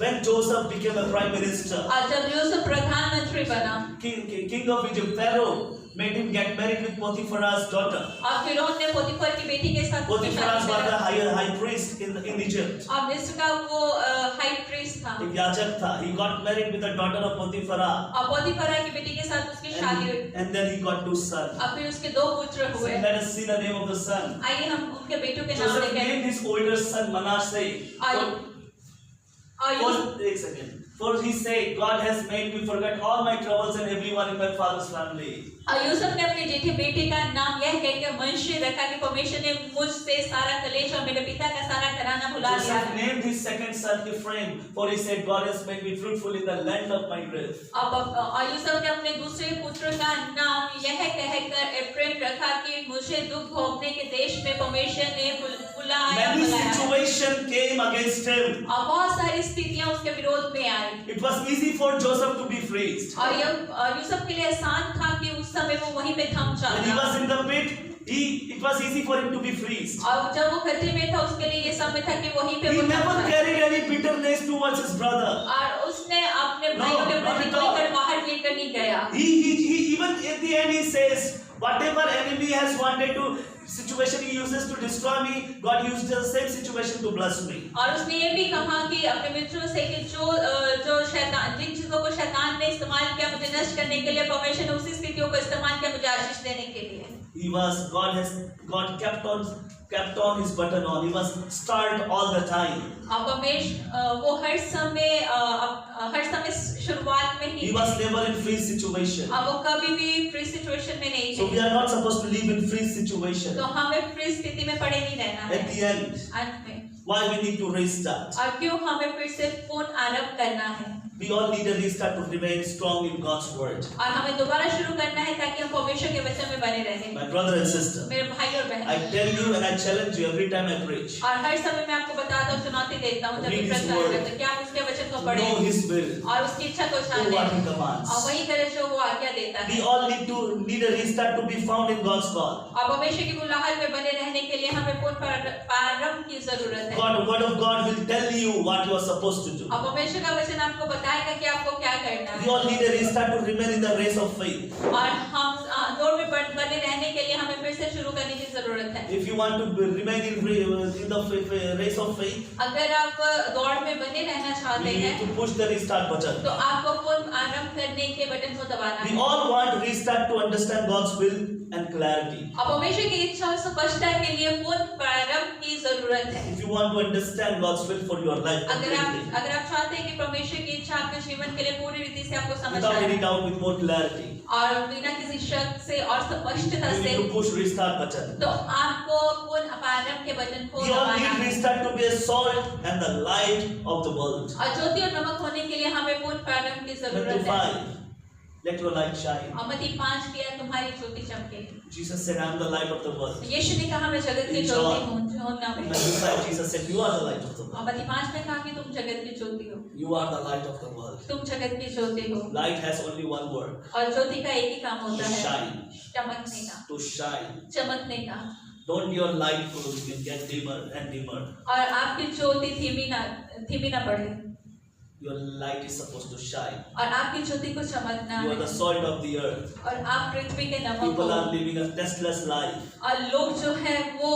A: When Joseph became a prime minister,
B: और जब यूसुफ प्रधानमंत्री बना,
A: king of Egypt, Pharaoh made him get married with Potiphar's daughter.
B: और फिरौन ने पोतीफर की बेटी के साथ उसकी
A: Potiphar
B: शादी
A: was the
B: करा।
A: high priest in Egypt.
B: और मिस्र का वो हाई प्रीस्ट था,
A: एक याजक था. He got married with the daughter of Potiphar.
B: और पोतीफर की बेटी के साथ उसकी शादी हुई।
A: And then he got two sons.
B: और फिर उसके दो पुत्र
A: So
B: हुए।
A: let us see the name of the son.
B: आइए हम उनके बेटों के नाम
A: Joseph
B: लेकर
A: named his older son Manasseh. एक second. For he said, God has made me forget all my troubles and everyone in my father's family.
B: और यूसुफ ने अपने जेठे बेटे का नाम यह कहकर वंश रखा कि परमेश्वर ने मुझसे सारा कलेश और मेरे पिता का सारा घराना भुला दिया
A: Joseph
B: है।
A: named his second son Ephraim, for he said, God has made me fruitful in the land of my grave.
B: और यूसुफ ने अपने दूसरे पुत्र का नाम यह कहकर एफ्रेम रखा कि मुझे दुख भोगने के देश में परमेश्वर ने बुलाया।
A: Many situations came against him.
B: और बहुत सारी स्थितियां उसके विरोध में आई।
A: It was easy for Joseph to be freed.
B: और यूसुफ के लिए आसान था कि उस समय वो वहीं पे थम
A: When he
B: जाता।
A: was in the pit, it was easy for him to be freed.
B: और जब वो खड्डे में था उसके लिए ये समय था कि वहीं पे
A: He
B: वो थम
A: never
B: जाए।
A: carried any bitterness towards his brother.
B: और उसने अपने
A: No,
B: भाइयों के
A: not
B: प्रति
A: at
B: कोई
A: all.
B: कड़वाहट लेकर नहीं गया।
A: He even at the end he says, whatever enemy has wanted to situation he uses to destroy me, God used the same situation to bless me.
B: और उसने ये भी कहा कि अपने मित्रों से कि जो शैतान जिन चीजों को शैतान ने इस्तेमाल किया मुझे नष्ट करने के लिए, परमेश्वर ने उसी स्थितियों को इस्तेमाल किया मुझे आशीष देने के लिए।
A: God kept on his button on. He was start all the time.
B: और परमेश्वर वो हर समय शुरुआत में ही
A: He was never in free situation.
B: अब वो कभी भी फ्री सिचुएशन में नहीं
A: So
B: थे।
A: we are not supposed to live in free situation.
B: तो हमें फ्री स्थिति में पड़े नहीं रहना है।
A: At the end,
B: अंत में
A: why we need to restart?
B: और क्यों हमें फिर से पुनः आरंभ करना है?
A: We all need a restart to remain strong in God's word.
B: और हमें दोबारा शुरू करना है ताकि हम परमेश्वर के वचन में बने रहें।
A: My brother and sister,
B: मेरे भाई और बहन,
A: I tell you and I challenge you every time I preach.
B: और हर समय मैं आपको बताता हूँ, चुनौती देता हूँ जब भी
A: Read his
B: प्रचार
A: word.
B: करते हैं कि आप उसके वचन को
A: Know
B: पढ़ें
A: His will.
B: और उसकी इच्छा को
A: Do
B: जानें
A: what He commands.
B: और वही करें जो वो आज्ञा देता है।
A: We all need a restart to be found in God's call.
B: और परमेश्वर की बुलाहट में बने रहने के लिए हमें पुनः प्रारंभ की जरूरत है।
A: Word of God will tell you what you are supposed to do.
B: और परमेश्वर का वचन आपको बताएगा कि आपको क्या करना
A: We
B: है।
A: all need a restart to remain in the race of faith.
B: और हम दौड़ में बने रहने के लिए हमें फिर से शुरू करने की जरूरत है।
A: If you want to remain in the race of faith,
B: अगर आप दौड़ में बने रहना चाहते
A: we
B: हैं
A: need to push the restart button.
B: तो आपको पुनः आरंभ करने के बटन को दबाना
A: We
B: है।
A: all want restart to understand God's will and clarity.
B: अब परमेश्वर की इच्छा और स्पष्टता के लिए पूर्ण प्रारंभ की जरूरत है।
A: If you want to understand God's will for your life
B: अगर
A: completely,
B: आप चाहते हैं कि परमेश्वर की इच्छा आपके जीवन के लिए पूरी रीति से आपको समझ
A: without any
B: आए
A: doubt, with more clarity,
B: और बिना किसी शक से और स्पष्टता
A: you
B: से,
A: need to push restart button.
B: तो आपको पूर्ण प्रारंभ के बटन को
A: We all
B: दबाना
A: need
B: है।
A: restart to be a salt and the light of the world.
B: और ज्योति और नमक होने के लिए हमें पूर्ण प्रारंभ की
A: Matthew
B: जरूरत है।
A: 5, let your light shine.
B: और मत्ती 5 किया तुम्हारी ज्योति चमके।
A: Jesus said, I am the light of the world.
B: यीशु ने कहा मैं जगत की ज्योति हूँ। यूहन्ना में।
A: Matthew 5, Jesus said, you are the light of the
B: और
A: world.
B: मत्ती 5 में कहा कि तुम जगत की ज्योति हो।
A: You are the light of the world.
B: तुम जगत की ज्योति हो।
A: Light has only one word,
B: और ज्योति का एक ही काम होता
A: to
B: है,
A: shine.
B: चमकने का।
A: To shine.
B: चमकने का।
A: Don't your light get dimmer and dimmer.
B: और आपकी ज्योति धीमी ना पड़े।
A: Your light is supposed to shine.
B: और आपकी ज्योति को चमकना
A: You
B: है।
A: are the salt of the earth.
B: और आप पृथ्वी के नमक
A: People
B: हो।
A: are living a tasteless life.
B: और लोग जो है वो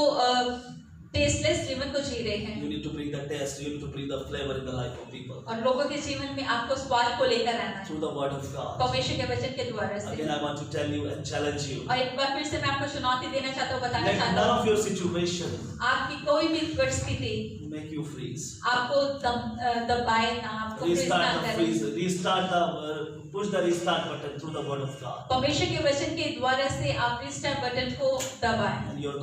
B: टेस्टलेस जीवन को जी रहे हैं।
A: You need to bring the taste. You need to bring the flavor in the life of people
B: और लोगों के जीवन में आपको स्वाद को लेकर आना है
A: through the word of God.
B: परमेश्वर के वचन के द्वारा से।
A: Again, I want to tell you and challenge you.
B: और एक बार फिर से मैं आपको चुनौती देना चाहता हूँ, बताना
A: Let
B: चाहता
A: none
B: हूँ,
A: of your situation
B: आपकी कोई भी परिस्थिति
A: make you freeze.
B: आपको दबाए ना, आपको फ्रीज ना
A: Restart the
B: करे।
A: freeze. Restart the push the restart button through the word of God.
B: परमेश्वर के वचन के द्वारा से आप रिस्टार्ट बटन को दबाएं।
A: And your